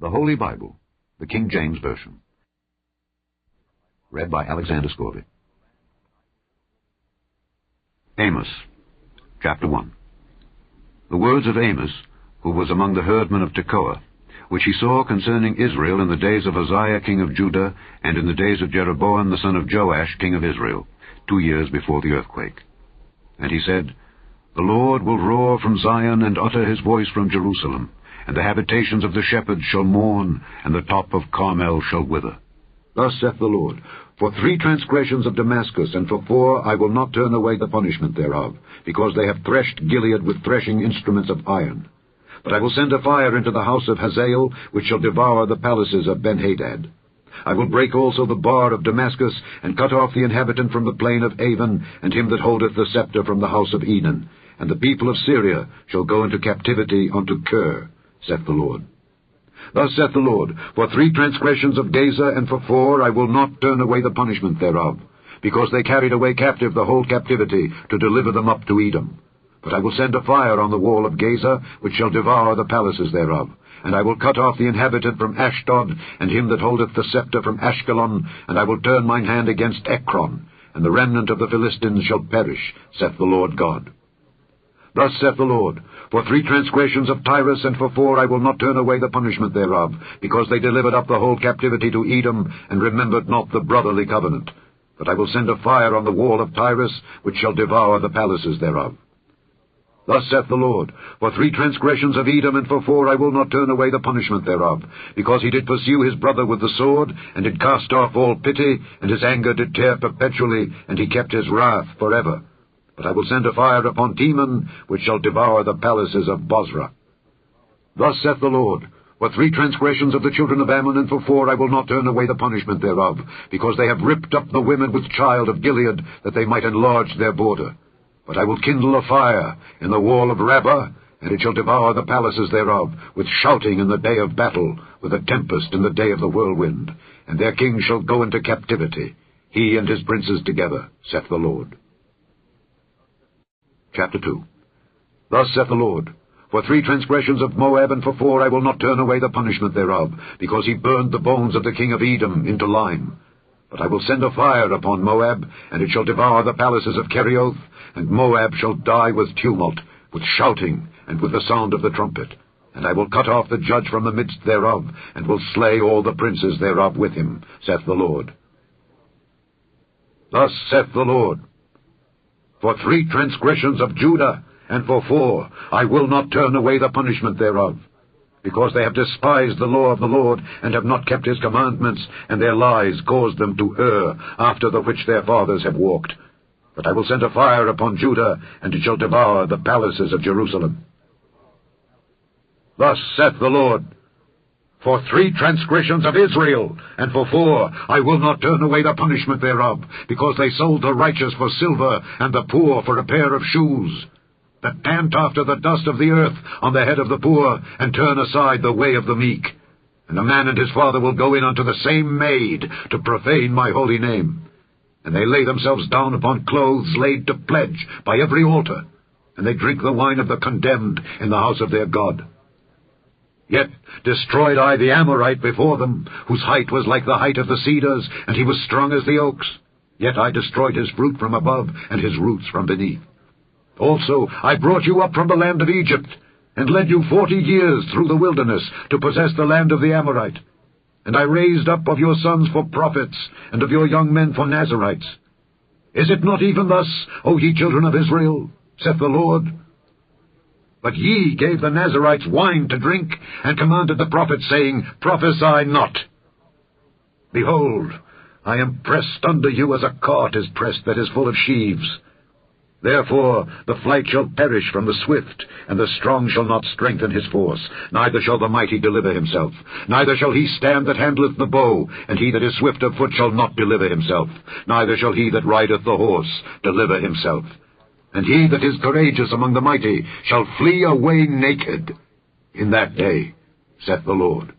The Holy Bible, the King James Version. Read by Alexander Scorby. Amos, chapter 1. The words of Amos, who was among the herdmen of Tekoa, which he saw concerning Israel in the days of Uzziah king of Judah, and in the days of Jeroboam the son of Joash king of Israel, 2 years before the earthquake. And he said, The Lord will roar from Zion, and utter his voice from Jerusalem, and the habitations of the shepherds shall mourn, and the top of Carmel shall wither. Thus saith the Lord, For 3 transgressions of Damascus, and for 4 I will not turn away the punishment thereof, because they have threshed Gilead with threshing instruments of iron. But I will send a fire into the house of Hazael, which shall devour the palaces of Ben-Hadad. I will break also the bar of Damascus, and cut off the inhabitant from the plain of Avon, and him that holdeth the scepter from the house of Eden. And the people of Syria shall go into captivity unto Kir, saith the Lord. Thus saith the Lord, For 3 transgressions of Gaza, and for 4 I will not turn away the punishment thereof, because they carried away captive the whole captivity, to deliver them up to Edom. But I will send a fire on the wall of Gaza, which shall devour the palaces thereof. And I will cut off the inhabitant from Ashdod, and him that holdeth the scepter from Ashkelon, and I will turn mine hand against Ekron, and the remnant of the Philistines shall perish, saith the Lord God. Thus saith the Lord, For 3 transgressions of Tyrus, and for 4 I will not turn away the punishment thereof, because they delivered up the whole captivity to Edom, and remembered not the brotherly covenant. But I will send a fire on the wall of Tyrus, which shall devour the palaces thereof. Thus saith the Lord, For 3 transgressions of Edom, and for 4 I will not turn away the punishment thereof, because he did pursue his brother with the sword, and did cast off all pity, and his anger did tear perpetually, and he kept his wrath forever. But I will send a fire upon Teman, which shall devour the palaces of Bozrah. Thus saith the Lord, For 3 transgressions of the children of Ammon, and for 4 I will not turn away the punishment thereof, because they have ripped up the women with child of Gilead, that they might enlarge their border. But I will kindle a fire in the wall of Rabbah, and it shall devour the palaces thereof, with shouting in the day of battle, with a tempest in the day of the whirlwind. And their king shall go into captivity, he and his princes together, saith the Lord. Chapter 2. Thus saith the Lord, For 3 transgressions of Moab, and for 4 I will not turn away the punishment thereof, because he burned the bones of the king of Edom into lime. But I will send a fire upon Moab, and it shall devour the palaces of Kerioth, and Moab shall die with tumult, with shouting, and with the sound of the trumpet. And I will cut off the judge from the midst thereof, and will slay all the princes thereof with him, saith the Lord. Thus saith the Lord, For 3 transgressions of Judah, and for 4 I will not turn away the punishment thereof, because they have despised the law of the Lord, and have not kept his commandments, and their lies caused them to err, after the which their fathers have walked. But I will send a fire upon Judah, and it shall devour the palaces of Jerusalem. Thus saith the Lord, For 3 transgressions of Israel, and for 4 I will not turn away the punishment thereof, because they sold the righteous for silver, and the poor for a pair of shoes, that pant after the dust of the earth on the head of the poor, and turn aside the way of the meek. And a man and his father will go in unto the same maid, to profane my holy name. And they lay themselves down upon clothes laid to pledge by every altar, and they drink the wine of the condemned in the house of their God. Yet destroyed I the Amorite before them, whose height was like the height of the cedars, and he was strong as the oaks. Yet I destroyed his fruit from above, and his roots from beneath. Also I brought you up from the land of Egypt, and led you 40 years through the wilderness, to possess the land of the Amorite. And I raised up of your sons for prophets, and of your young men for Nazirites. Is it not even thus, O ye children of Israel, saith the Lord? But ye gave the Nazirites wine to drink, and commanded the prophets, saying, Prophesy not. Behold, I am pressed under you as a cart is pressed that is full of sheaves. Therefore the flight shall perish from the swift, and the strong shall not strengthen his force, neither shall the mighty deliver himself, neither shall he stand that handleth the bow, and he that is swift of foot shall not deliver himself, neither shall he that rideth the horse deliver himself. And he that is courageous among the mighty shall flee away naked in that day, saith the Lord.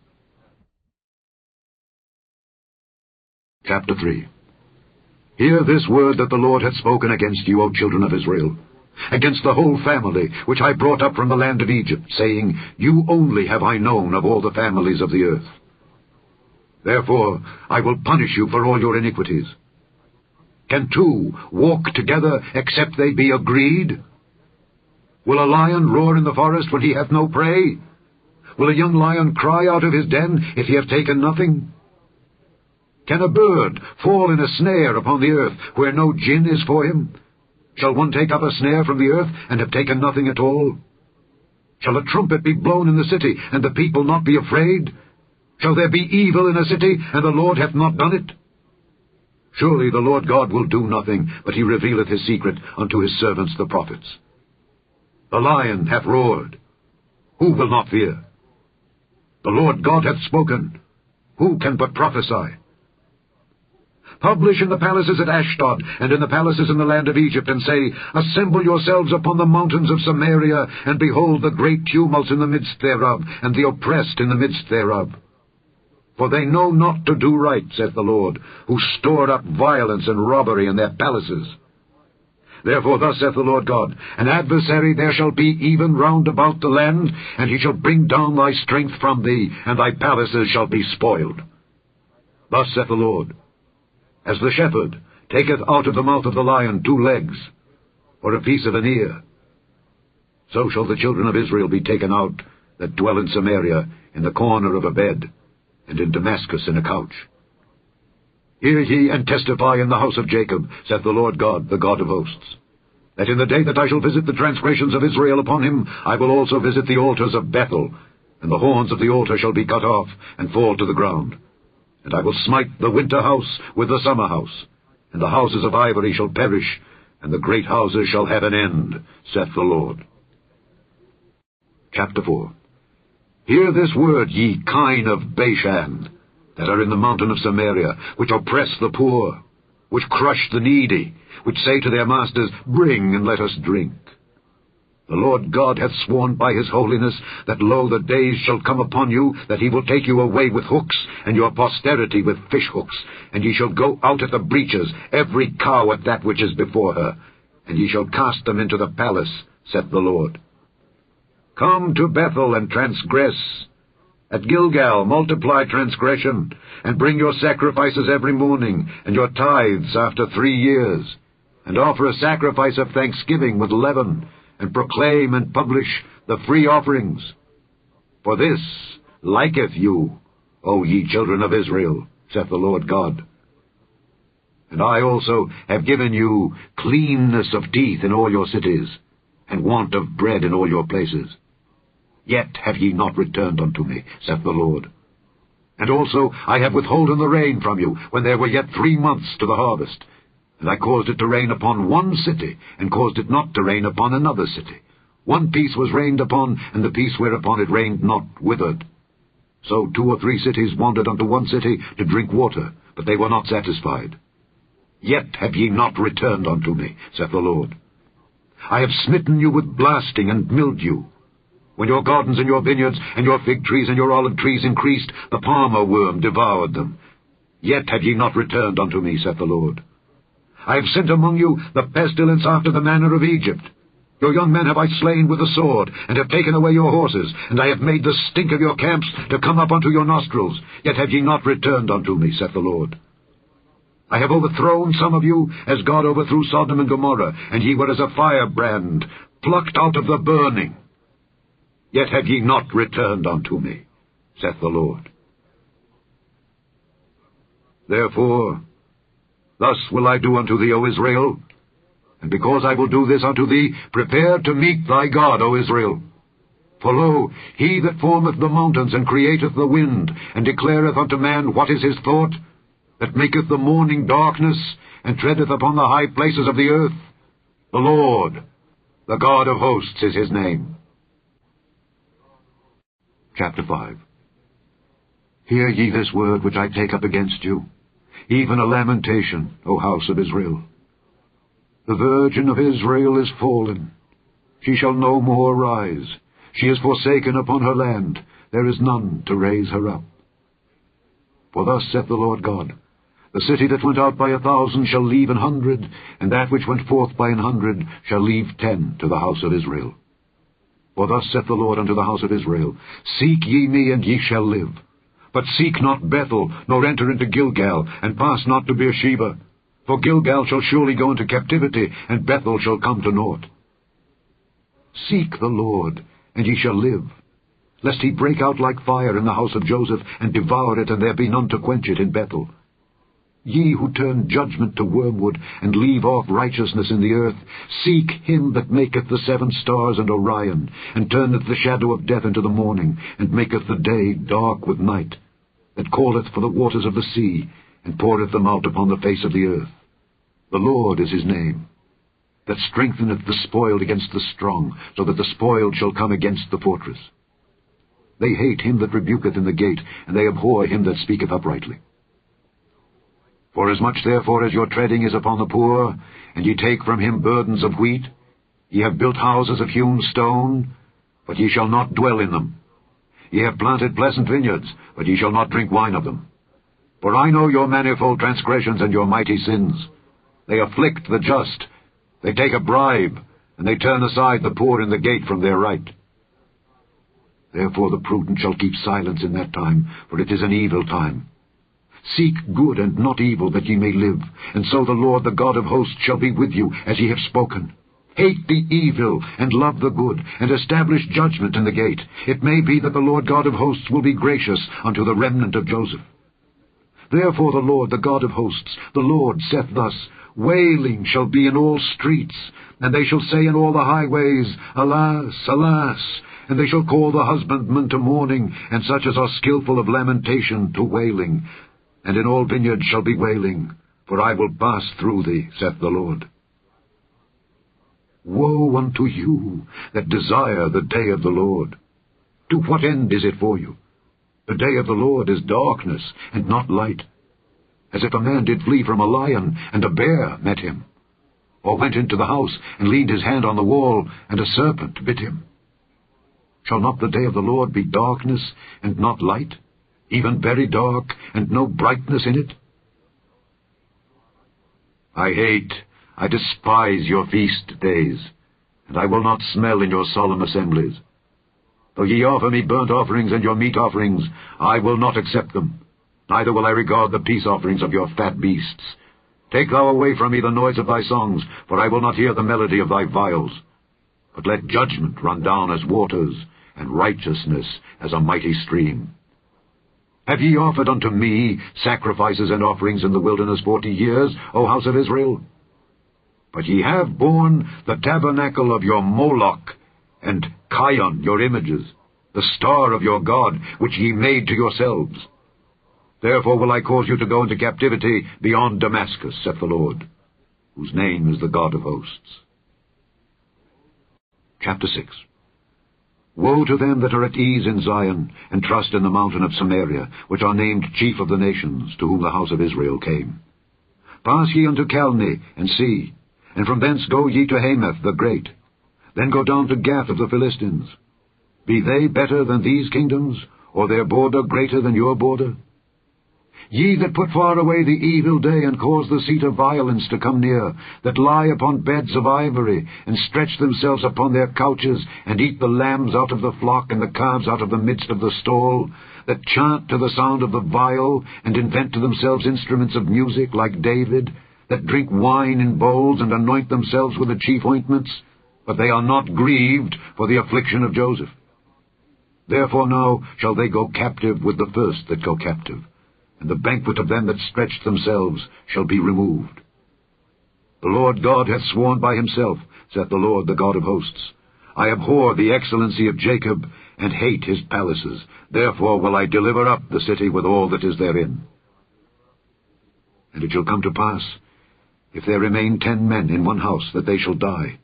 Chapter 3. Hear this word that the Lord hath spoken against you, O children of Israel. against the whole family which I brought up from the land of Egypt, saying, You only have I known of all the families of the earth. Therefore I will punish you for all your iniquities. Can two walk together except they be agreed? Will a lion roar in the forest when he hath no prey? Will a young lion cry out of his den if he have taken nothing? Can a bird fall in a snare upon the earth where no gin is for him? Shall one take up a snare from the earth and have taken nothing at all? Shall a trumpet be blown in the city, and the people not be afraid? Shall there be evil in a city, and the Lord hath not done it? Surely the Lord God will do nothing, but he revealeth his secret unto his servants the prophets. The lion hath roared. Who will not fear? The Lord God hath spoken. Who can but prophesy? Publish in the palaces at Ashdod, and in the palaces in the land of Egypt, and say, Assemble yourselves upon the mountains of Samaria, and behold the great tumults in the midst thereof, and the oppressed in the midst thereof. For they know not to do right, saith the Lord, who stored up violence and robbery in their palaces. Therefore thus saith the Lord God, An adversary there shall be even round about the land, and he shall bring down thy strength from thee, and thy palaces shall be spoiled. Thus saith the Lord, As the shepherd taketh out of the mouth of the lion 2 legs, or a piece of an ear, so shall the children of Israel be taken out that dwell in Samaria, in the corner of a bed, and in Damascus in a couch. Hear ye and testify in the house of Jacob, saith the Lord God, the God of hosts, that in the day that I shall visit the transgressions of Israel upon him, I will also visit the altars of Bethel, and the horns of the altar shall be cut off, and fall to the ground. And I will smite the winter house with the summer house, and the houses of ivory shall perish, and the great houses shall have an end, saith the Lord. Chapter 4. Hear this word, ye kine of Bashan, that are in the mountain of Samaria, which oppress the poor, which crush the needy, which say to their masters, Bring, and let us drink. The Lord God hath sworn by his holiness, that, lo, the days shall come upon you, that he will take you away with hooks, and your posterity with fish hooks, and ye shall go out at the breaches, every cow at that which is before her, and ye shall cast them into the palace, saith the Lord. Come to Bethel and transgress. At Gilgal multiply transgression, and bring your sacrifices every morning, and your tithes after 3 years, and offer a sacrifice of thanksgiving with leaven, and proclaim and publish the free offerings. For this liketh you, O ye children of Israel, saith the Lord God. And I also have given you cleanness of teeth in all your cities, and want of bread in all your places. Yet have ye not returned unto me, saith the Lord. And also I have withholden the rain from you, when there were yet 3 months to the harvest. And I caused it to rain upon one city, and caused it not to rain upon another city. One piece was rained upon, and the piece whereupon it rained not withered. So 2 or 3 cities wandered unto one city to drink water, but they were not satisfied. Yet have ye not returned unto me, saith the Lord. I have smitten you with blasting and mildew. When your gardens and your vineyards and your fig trees and your olive trees increased, the palmer worm devoured them. Yet have ye not returned unto me, saith the Lord. I have sent among you the pestilence after the manner of Egypt. Your young men have I slain with the sword, and have taken away your horses, and I have made the stink of your camps to come up unto your nostrils. Yet have ye not returned unto me, saith the Lord. I have overthrown some of you, as God overthrew Sodom and Gomorrah, and ye were as a firebrand, plucked out of the burning. Yet have ye not returned unto me, saith the Lord. Therefore, thus will I do unto thee, O Israel, and because I will do this unto thee, prepare to meet thy God, O Israel. For lo, he that formeth the mountains, and createth the wind, and declareth unto man what is his thought, that maketh the morning darkness, and treadeth upon the high places of the earth, the Lord, the God of hosts, is his name. Chapter 5. Hear ye this word which I take up against you, even a lamentation, O house of Israel. The virgin of Israel is fallen. She shall no more rise. She is forsaken upon her land. There is none to raise her up. For thus saith the Lord God, The city that went out by 1,000 shall leave 100, and that which went forth by 100 shall leave 10 to the house of Israel. For thus saith the Lord unto the house of Israel, Seek ye me, and ye shall live. But seek not Bethel, nor enter into Gilgal, and pass not to Beersheba. For Gilgal shall surely go into captivity, and Bethel shall come to naught. Seek the Lord, and ye shall live, lest he break out like fire in the house of Joseph, and devour it, and there be none to quench it in Bethel. Ye who turn judgment to wormwood, and leave off righteousness in the earth, seek him that maketh the 7 stars and Orion, and turneth the shadow of death into the morning, and maketh the day dark with night, that calleth for the waters of the sea, and poureth them out upon the face of the earth. The Lord is his name, that strengtheneth the spoiled against the strong, so that the spoiled shall come against the fortress. They hate him that rebuketh in the gate, and they abhor him that speaketh uprightly. Forasmuch therefore as your treading is upon the poor, and ye take from him burdens of wheat, ye have built houses of hewn stone, but ye shall not dwell in them. Ye have planted pleasant vineyards, but ye shall not drink wine of them. For I know your manifold transgressions and your mighty sins. They afflict the just, they take a bribe, and they turn aside the poor in the gate from their right. Therefore the prudent shall keep silence in that time, for it is an evil time. Seek good and not evil, that ye may live, and so the Lord, the God of hosts, shall be with you, as ye have spoken. Hate the evil, and love the good, and establish judgment in the gate. It may be that the Lord God of hosts will be gracious unto the remnant of Joseph. Therefore the Lord, the God of hosts, the Lord saith thus, Wailing shall be in all streets, and they shall say in all the highways, Alas, alas! And they shall call the husbandmen to mourning, and such as are skillful of lamentation to wailing. And in all vineyards shall be wailing, for I will pass through thee, saith the Lord. Woe unto you that desire the day of the Lord! To what end is it for you? The day of the Lord is darkness, and not light. As if a man did flee from a lion, and a bear met him. Or went into the house, and leaned his hand on the wall, and a serpent bit him. Shall not the day of the Lord be darkness, and not light? Even very dark, and no brightness in it? I despise your feast days, and I will not smell in your solemn assemblies. Though ye offer me burnt offerings and your meat offerings, I will not accept them, neither will I regard the peace offerings of your fat beasts. Take thou away from me the noise of thy songs, for I will not hear the melody of thy viols. But let judgment run down as waters, and righteousness as a mighty stream. Have ye offered unto me sacrifices and offerings in the wilderness 40 years, O house of Israel? But ye have borne the tabernacle of your Moloch, and Chion your images, the star of your God, which ye made to yourselves. Therefore will I cause you to go into captivity beyond Damascus, saith the Lord, whose name is the God of hosts. Chapter 6. Woe to them that are at ease in Zion, and trust in the mountain of Samaria, which are named chief of the nations, to whom the house of Israel came. Pass ye unto Calne, and see, and from thence go ye to Hamath the great. Then go down to Gath of the Philistines. Be they better than these kingdoms, or their border greater than your border? Ye that put far away the evil day, and cause the seat of violence to come near, that lie upon beds of ivory, and stretch themselves upon their couches, and eat the lambs out of the flock, and the calves out of the midst of the stall, that chant to the sound of the viol, and invent to themselves instruments of music like David, that drink wine in bowls, and anoint themselves with the chief ointments, but they are not grieved for the affliction of Joseph. Therefore now shall they go captive with the first that go captive, and the banquet of them that stretched themselves shall be removed. The Lord God hath sworn by himself, saith the Lord, the God of hosts, I abhor the excellency of Jacob, and hate his palaces. Therefore will I deliver up the city with all that is therein. And it shall come to pass, if there remain 10 men in one house, that they shall die.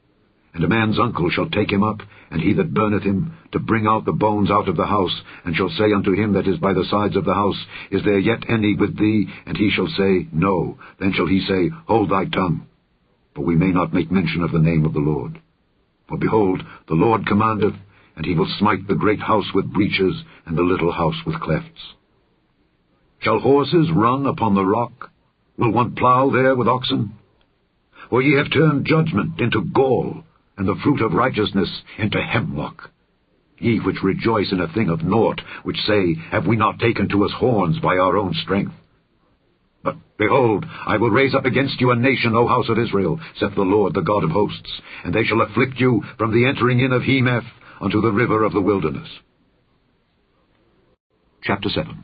And a man's uncle shall take him up, and he that burneth him, to bring out the bones out of the house, and shall say unto him that is by the sides of the house, Is there yet any with thee? And he shall say, No. Then shall he say, Hold thy tongue, for we may not make mention of the name of the Lord. For behold, the Lord commandeth, and he will smite the great house with breaches, and the little house with clefts. Shall horses run upon the rock? Will one plough there with oxen? For ye have turned judgment into gall, and the fruit of righteousness into hemlock. Ye which rejoice in a thing of naught, which say, Have we not taken to us horns by our own strength? But, behold, I will raise up against you a nation, O house of Israel, saith the Lord, the God of hosts, and they shall afflict you from the entering in of Hemath unto the river of the wilderness. Chapter 7.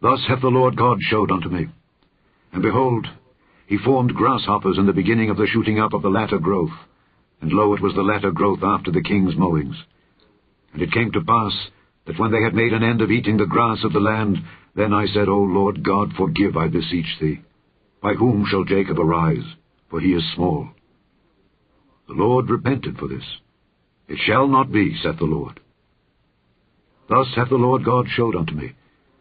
Thus hath the Lord God showed unto me. And behold, he formed grasshoppers in the beginning of the shooting up of the latter growth, and lo, it was the latter growth after the king's mowings. And it came to pass, that when they had made an end of eating the grass of the land, then I said, O Lord God, forgive, I beseech thee. By whom shall Jacob arise? For he is small. The Lord repented for this. It shall not be, saith the Lord. Thus hath the Lord God showed unto me.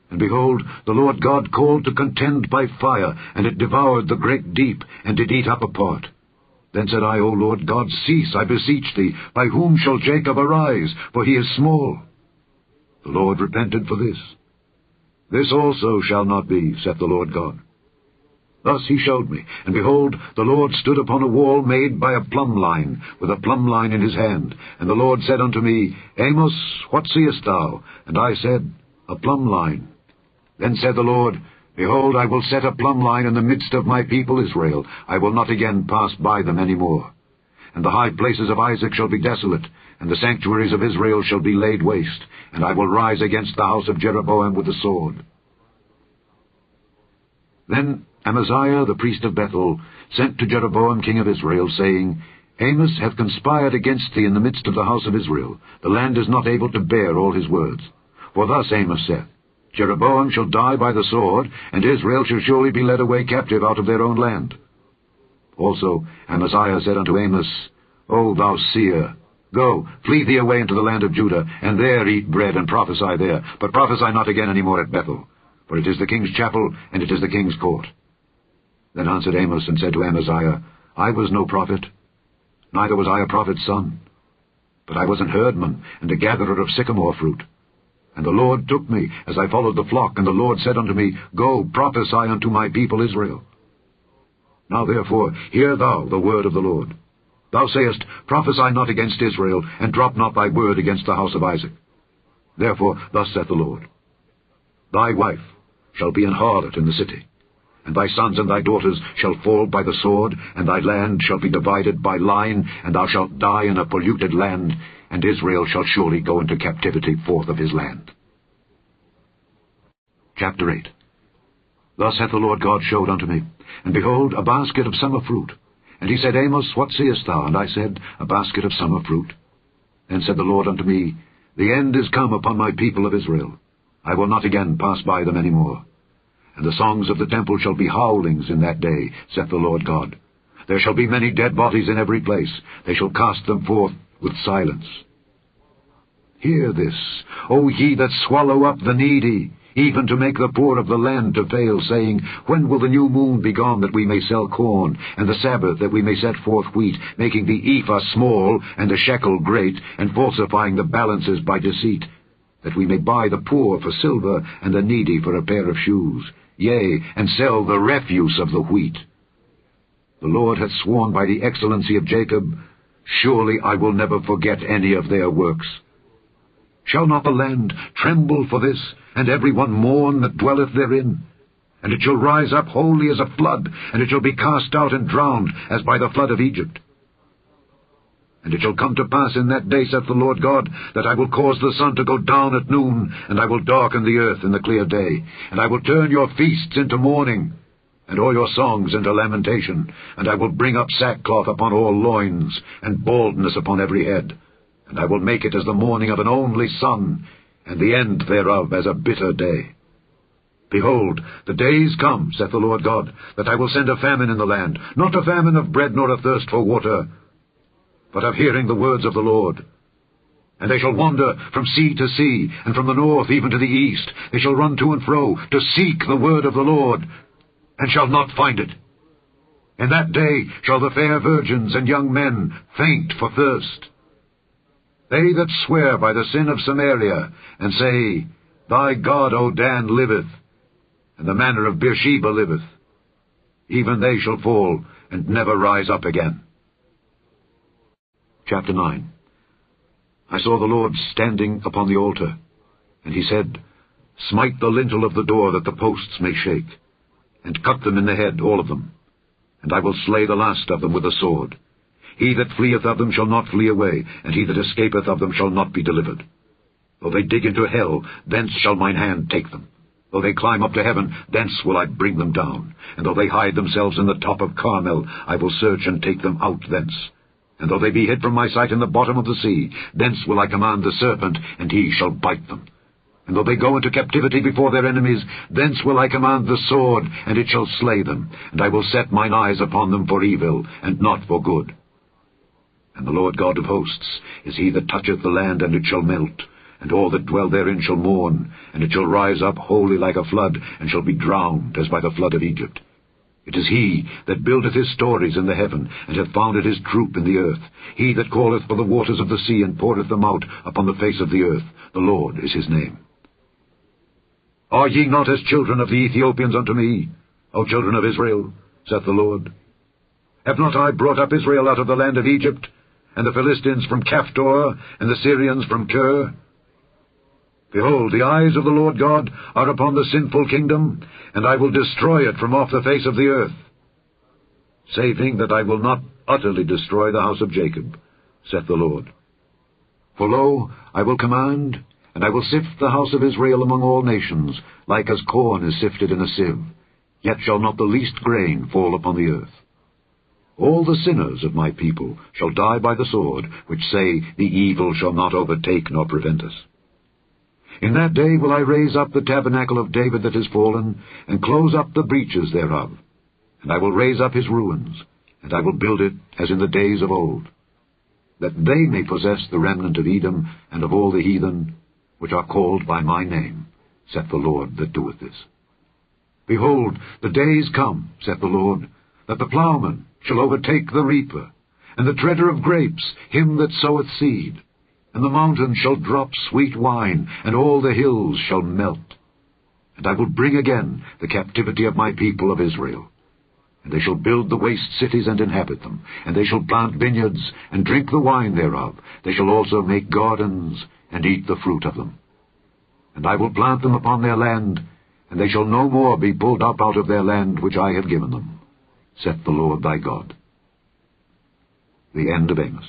And behold, the Lord God called to contend by fire, and it devoured the great deep, and did eat up a part. Then said I, O Lord God, cease, I beseech thee. By whom shall Jacob arise? For he is small. The Lord repented for this. This also shall not be, saith the Lord God. Thus he showed me, and behold, the Lord stood upon a wall made by a plumb line, with a plumb line in his hand. And the Lord said unto me, Amos, what seest thou? And I said, A plumb line. Then said the Lord, Behold, I will set a plumb line in the midst of my people Israel. I will not again pass by them any more. And the high places of Isaac shall be desolate, and the sanctuaries of Israel shall be laid waste, and I will rise against the house of Jeroboam with the sword. Then Amaziah the priest of Bethel sent to Jeroboam king of Israel, saying, Amos hath conspired against thee in the midst of the house of Israel. The land is not able to bear all his words. For thus Amos saith, Jeroboam shall die by the sword, and Israel shall surely be led away captive out of their own land. Also Amaziah said unto Amos, O thou seer, go, flee thee away into the land of Judah, and there eat bread and prophesy there, but prophesy not again any more at Bethel, for it is the king's chapel, and it is the king's court. Then answered Amos and said to Amaziah, I was no prophet, neither was I a prophet's son, but I was an herdman and a gatherer of sycamore fruit. And the Lord took me as I followed the flock, and the Lord said unto me, Go, prophesy unto my people Israel. Now therefore, hear thou the word of the Lord. Thou sayest, Prophesy not against Israel, and drop not thy word against the house of Isaac. Therefore thus saith the Lord, Thy wife shall be an harlot in the city, and thy sons and thy daughters shall fall by the sword, and thy land shall be divided by line, and thou shalt die in a polluted land, and Israel shall surely go into captivity forth of his land. Chapter 8. Thus hath the Lord God showed unto me, and behold, a basket of summer fruit. And he said, Amos, what seest thou? And I said, A basket of summer fruit. Then said the Lord unto me, The end is come upon my people of Israel. I will not again pass by them any more. And the songs of the temple shall be howlings in that day, saith the Lord God. There shall be many dead bodies in every place. They shall cast them forth with silence. Hear this, O ye that swallow up the needy, even to make the poor of the land to fail, saying, When will the new moon be gone, that we may sell corn, and the Sabbath, that we may set forth wheat, making the ephah small, and the shekel great, and falsifying the balances by deceit, that we may buy the poor for silver, and the needy for a pair of shoes, yea, and sell the refuse of the wheat? The Lord hath sworn by the excellency of Jacob, Surely I will never forget any of their works. Shall not the land tremble for this, and every one mourn that dwelleth therein? And it shall rise up wholly as a flood, and it shall be cast out and drowned, as by the flood of Egypt. And it shall come to pass in that day, saith the Lord God, that I will cause the sun to go down at noon, and I will darken the earth in the clear day, and I will turn your feasts into mourning, and all your songs into lamentation, and I will bring up sackcloth upon all loins, and baldness upon every head. And I will make it as the mourning of an only son, and the end thereof as a bitter day. Behold, the days come, saith the Lord God, that I will send a famine in the land, not a famine of bread nor a thirst for water, but of hearing the words of the Lord. And they shall wander from sea to sea, and from the north even to the east. They shall run to and fro, to seek the word of the Lord, and shall not find it. In that day shall the fair virgins and young men faint for thirst. They that swear by the sin of Samaria, and say, Thy God, O Dan, liveth, and the manner of Beersheba liveth, even they shall fall, and never rise up again. Chapter 9. I saw the Lord standing upon the altar, and he said, Smite the lintel of the door, that the posts may shake, and cut them in the head, all of them. And I will slay the last of them with the sword. He that fleeth of them shall not flee away, and he that escapeth of them shall not be delivered. Though they dig into hell, thence shall mine hand take them. Though they climb up to heaven, thence will I bring them down. And though they hide themselves in the top of Carmel, I will search and take them out thence. And though they be hid from my sight in the bottom of the sea, thence will I command the serpent, and he shall bite them. And though they go into captivity before their enemies, thence will I command the sword, and it shall slay them. And I will set mine eyes upon them for evil, and not for good. And the Lord God of hosts is he that toucheth the land, and it shall melt. And all that dwell therein shall mourn, and it shall rise up wholly like a flood, and shall be drowned as by the flood of Egypt. It is he that buildeth his stories in the heaven, and hath founded his troop in the earth. He that calleth for the waters of the sea, and poureth them out upon the face of the earth. The Lord is his name. Are ye not as children of the Ethiopians unto me, O children of Israel, saith the Lord? Have not I brought up Israel out of the land of Egypt, and the Philistines from Caphtor, and the Syrians from Kir? Behold, the eyes of the Lord God are upon the sinful kingdom, and I will destroy it from off the face of the earth, saving that I will not utterly destroy the house of Jacob, saith the Lord. For lo, I will command, and I will sift the house of Israel among all nations, like as corn is sifted in a sieve, yet shall not the least grain fall upon the earth. All the sinners of my people shall die by the sword, which say, the evil shall not overtake nor prevent us. In that day will I raise up the tabernacle of David that is fallen, and close up the breaches thereof. And I will raise up his ruins, and I will build it as in the days of old, that they may possess the remnant of Edom and of all the heathen, which are called by my name, saith the Lord that doeth this. Behold, the days come, saith the Lord, that the plowman shall overtake the reaper, and the treader of grapes him that soweth seed. And the mountains shall drop sweet wine, and all the hills shall melt. And I will bring again the captivity of my people of Israel. And they shall build the waste cities and inhabit them, and they shall plant vineyards, and drink the wine thereof. They shall also make gardens, and eat the fruit of them. And I will plant them upon their land, and they shall no more be pulled up out of their land which I have given them, saith the Lord thy God. The end of Amos.